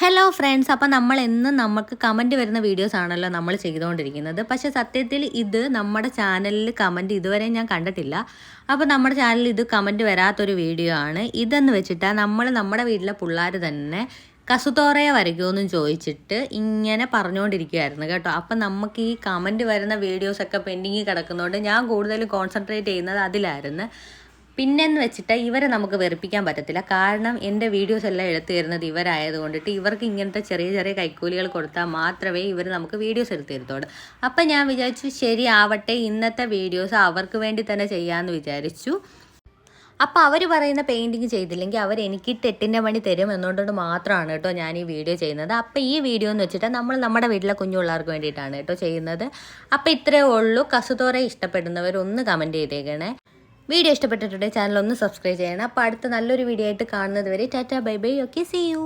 Hello friends, അപ്പോൾ നമ്മൾ എന്നും നമുക്ക് കമൻറ്റ് വരുന്ന വീഡിയോസ് ആണല്ലോ നമ്മൾ ചെയ്തുകൊണ്ടിരിക്കുന്നത്. പക്ഷേ സത്യത്തിൽ ഇത് നമ്മുടെ ചാനലിൽ കമൻറ്റ് ഇതുവരെ ഞാൻ കണ്ടിട്ടില്ല. അപ്പോൾ നമ്മുടെ ചാനലിൽ ഇത് കമൻറ്റ് വരാത്തൊരു വീഡിയോ ആണ്. ഇതെന്ന് വെച്ചിട്ട് നമ്മുടെ വീട്ടിലെ പിള്ളേർ തന്നെ കസുതോറയെ വരയ്ക്കുമെന്ന് ചോദിച്ചിട്ട് ഇങ്ങനെ പറഞ്ഞുകൊണ്ടിരിക്കുകയായിരുന്നു കേട്ടോ. അപ്പം നമുക്ക് ഈ കമൻറ്റ് വരുന്ന വീഡിയോസൊക്കെ പെൻഡിങ്ങിൽ കിടക്കുന്നതുകൊണ്ട് ഞാൻ കൂടുതൽ കോൺസെൻട്രേറ്റ് ചെയ്യുന്നത് അതിലായിരുന്നു. പിന്നെന്ന് വെച്ചിട്ട് ഇവരെ നമുക്ക് വെറുപ്പിക്കാൻ പറ്റത്തില്ല. കാരണം എൻ്റെ വീഡിയോസ് എല്ലാം എടുത്തു തരുന്നത് ഇവരായതുകൊണ്ടിട്ട് ഇവർക്ക് ഇങ്ങനത്തെ ചെറിയ ചെറിയ കൈക്കൂലികൾ കൊടുത്താൽ മാത്രമേ ഇവർ നമുക്ക് വീഡിയോസ് എടുത്തു തരത്തുള്ളൂ. അപ്പം ഞാൻ വിചാരിച്ചു ശരിയാവട്ടെ, ഇന്നത്തെ വീഡിയോസ് അവർക്ക് വേണ്ടി തന്നെ ചെയ്യാമെന്ന് വിചാരിച്ചു. അപ്പോൾ അവർ പറയുന്ന പെയിൻറ്റിങ് ചെയ്തില്ലെങ്കിൽ അവർ എനിക്ക് 8 മണി തരും എന്നുകൊണ്ട് മാത്രമാണ് കേട്ടോ ഞാൻ ഈ വീഡിയോ ചെയ്യുന്നത്. അപ്പോൾ ഈ വീഡിയോ എന്ന് വെച്ചിട്ട് നമ്മൾ നമ്മുടെ വീട്ടിലെ കുഞ്ഞു പിള്ളേർക്ക് വേണ്ടിയിട്ടാണ് കേട്ടോ ചെയ്യുന്നത്. അപ്പോൾ ഇത്രയേ ഉള്ളൂ. കസുതോറെ ഇഷ്ടപ്പെടുന്നവർ ഒന്ന് കമൻറ്റ് ചെയ്തേക്കണേ. വീഡിയോ ഇഷ്ടപ്പെട്ടിട്ടുണ്ടെങ്കിൽ ചാനൽ ഒന്ന് സബ്സ്ക്രൈബ് ചെയ്യണം. അപ്പോൾ അടുത്ത നല്ലൊരു വീഡിയോ ആയിട്ട് കാണുന്നത് വരെ tata bye bye. Okay, see U.